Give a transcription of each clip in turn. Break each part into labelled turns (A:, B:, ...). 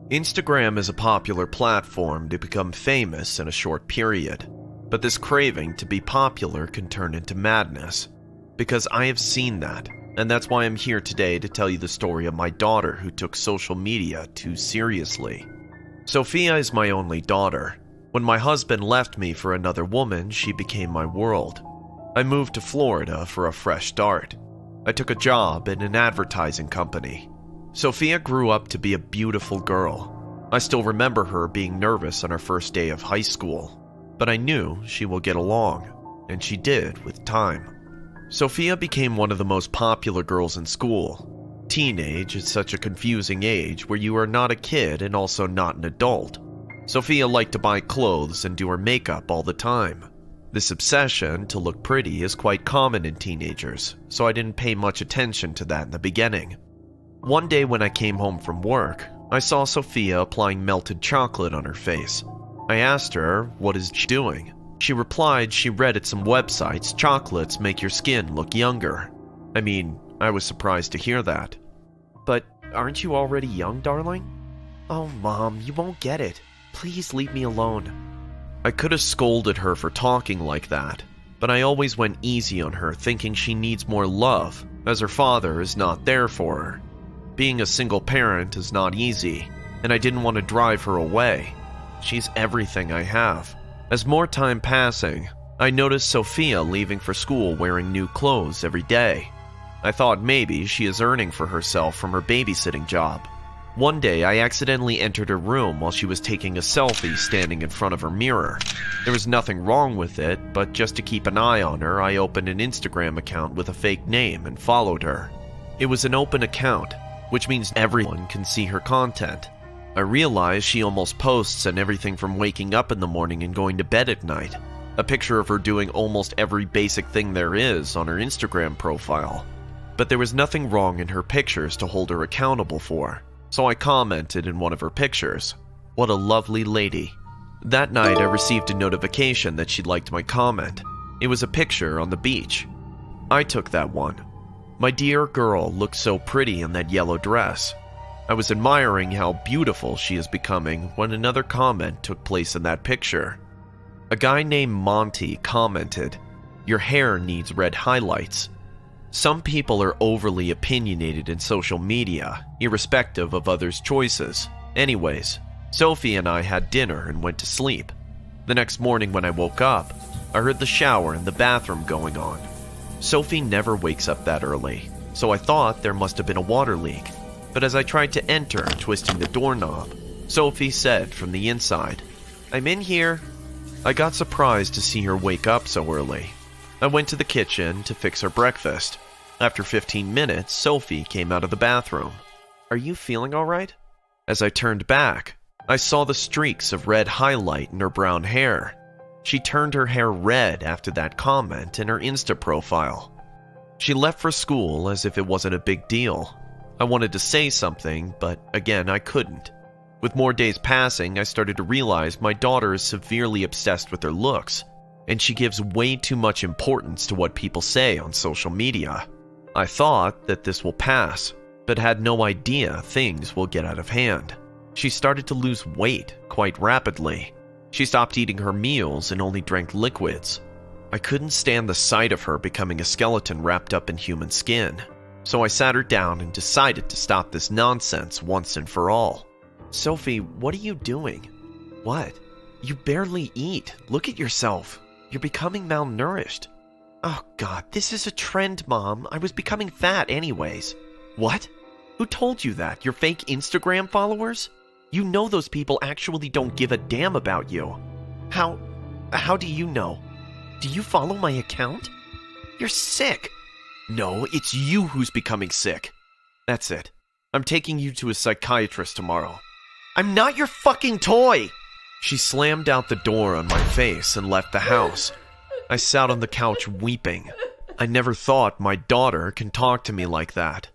A: Instagram is a popular platform to become famous in a short period, but this craving to be popular can turn into madness. Because I have seen that, and that's why I'm here today to tell you the story of my daughter who took social media too seriously. Sophia is my only daughter. When my husband left me for another woman, she became my world. I moved to Florida for a fresh start. I took a job in an advertising company. Sophia grew up to be a beautiful girl. I still remember her being nervous on her first day of high school, but I knew she will get along, and she did with time. Sophia became one of the most popular girls in school. Teenage is such a confusing age where you are not a kid and also not an adult. Sophia liked to buy clothes and do her makeup all the time. This obsession to look pretty is quite common in teenagers, so I didn't pay much attention to that in the beginning. One day when I came home from work, I saw Sophia applying melted chocolate on her face. I asked her, what is she doing? She replied she read at some websites chocolates make your skin look younger. I was surprised to hear that. But aren't you already young, darling? Oh, Mom, you won't get it. Please leave me alone. I could have scolded her for talking like that, but I always went easy on her, thinking she needs more love, as her father is not there for her. Being a single parent is not easy, and I didn't want to drive her away. She's everything I have. As more time passing, I noticed Sophia leaving for school wearing new clothes every day. I thought maybe she is earning for herself from her babysitting job. One day, I accidentally entered her room while she was taking a selfie standing in front of her mirror. There was nothing wrong with it, but just to keep an eye on her, I opened an Instagram account with a fake name and followed her. It was an open account, which means everyone can see her content. I realized she almost posts on everything from waking up in the morning and going to bed at night. A picture of her doing almost every basic thing there is on her Instagram profile. But there was nothing wrong in her pictures to hold her accountable for, so I commented in one of her pictures. What a lovely lady. That night I received a notification that she liked my comment. It was a picture on the beach. I took that one. My dear girl looked so pretty in that yellow dress. I was admiring how beautiful she is becoming when another comment took place in that picture. A guy named Monty commented, "Your hair needs red highlights." Some people are overly opinionated in social media, irrespective of others' choices. Anyways, Sophie and I had dinner and went to sleep. The next morning when I woke up, I heard the shower and the bathroom going on. Sophie never wakes up that early, so I thought there must have been a water leak. But as I tried to enter, twisting the doorknob, Sophie said from the inside, "I'm in here." I got surprised to see her wake up so early. I went to the kitchen to fix her breakfast. After 15 minutes, Sophie came out of the bathroom. "Are you feeling all right?" As I turned back, I saw the streaks of red highlight in her brown hair. She turned her hair red after that comment in her Insta profile. She left for school as if it wasn't a big deal. I wanted to say something, but again, I couldn't. With more days passing, I started to realize my daughter is severely obsessed with her looks, and she gives way too much importance to what people say on social media. I thought that this will pass, but had no idea things will get out of hand. She started to lose weight quite rapidly. She stopped eating her meals and only drank liquids. I couldn't stand the sight of her becoming a skeleton wrapped up in human skin, so I sat her down and decided to stop this nonsense once and for all. "Sophie, what are you doing?" "What? You barely eat. Look at yourself. You're becoming malnourished." "Oh God, this is a trend, Mom. I was becoming fat anyways." "What? Who told you that? Your fake Instagram followers? You know those people actually don't give a damn about you." How do you know? Do you follow my account? You're sick." "No, it's you who's becoming sick." "That's it. I'm taking you to a psychiatrist tomorrow." "I'm not your fucking toy!" She slammed out the door on my face and left the house. I sat on the couch weeping. I never thought my daughter can talk to me like that.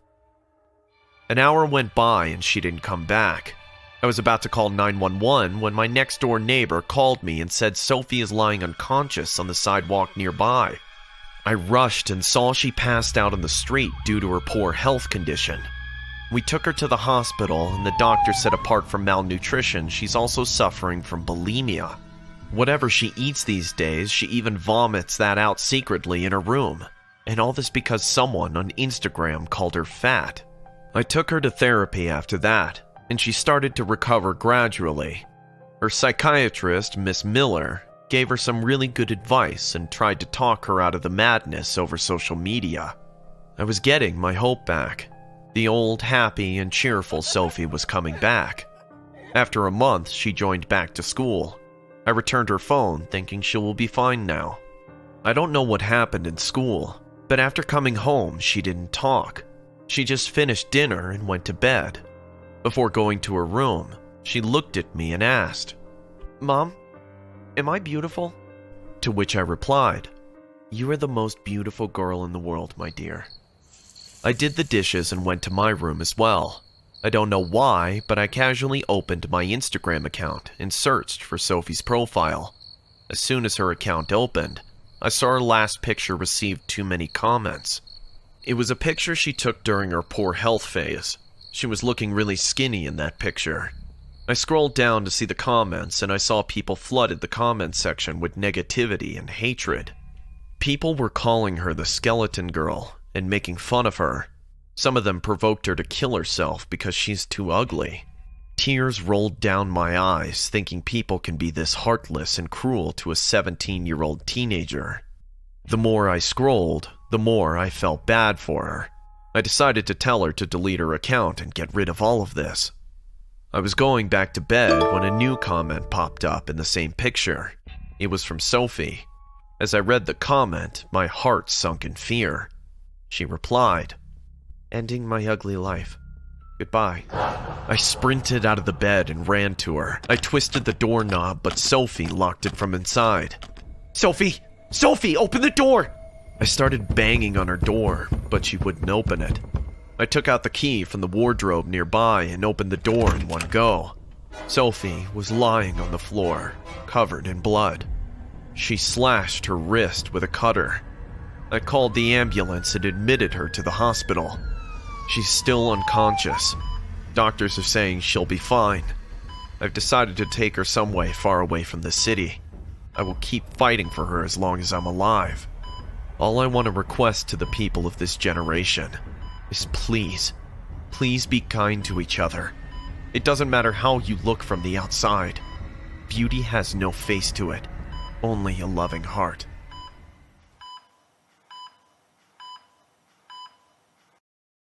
A: An hour went by and she didn't come back. I was about to call 911 when my next-door neighbor called me and said Sophie is lying unconscious on the sidewalk nearby. I rushed and saw she passed out on the street due to her poor health condition. We took her to the hospital, and the doctor said apart from malnutrition, she's also suffering from bulimia. Whatever she eats these days, she even vomits that out secretly in her room. And all this because someone on Instagram called her fat. I took her to therapy after that, and she started to recover gradually. Her psychiatrist, Miss Miller, gave her some really good advice and tried to talk her out of the madness over social media. I was getting my hope back. The old, happy, and cheerful Sophie was coming back. After a month, she joined back to school. I returned her phone, thinking she will be fine now. I don't know what happened in school, but after coming home, she didn't talk. She just finished dinner and went to bed. Before going to her room, she looked at me and asked, "Mom, am I beautiful?" To which I replied, "You are the most beautiful girl in the world, my dear." I did the dishes and went to my room as well. I don't know why, but I casually opened my Instagram account and searched for Sophie's profile. As soon as her account opened, I saw her last picture received too many comments. It was a picture she took during her poor health phase. She was looking really skinny in that picture. I scrolled down to see the comments, and I saw people flooded the comment section with negativity and hatred. People were calling her the skeleton girl and making fun of her. Some of them provoked her to kill herself because she's too ugly. Tears rolled down my eyes, thinking people can be this heartless and cruel to a 17-year-old teenager. The more I scrolled, the more I felt bad for her. I decided to tell her to delete her account and get rid of all of this. I was going back to bed when a new comment popped up in the same picture. It was from Sophie. As I read the comment, my heart sunk in fear. She replied, "Ending my ugly life. Goodbye." I sprinted out of the bed and ran to her. I twisted the doorknob, but Sophie locked it from inside. "Sophie! Sophie, open the door!" I started banging on her door, but she wouldn't open it. I took out the key from the wardrobe nearby and opened the door in one go. Sophie was lying on the floor, covered in blood. She slashed her wrist with a cutter. I called the ambulance and admitted her to the hospital. She's still unconscious. Doctors are saying she'll be fine. I've decided to take her some way far away from the city. I will keep fighting for her as long as I'm alive. All I want to request to the people of this generation is please, please be kind to each other. It doesn't matter how you look from the outside. Beauty has no face to it, only a loving heart.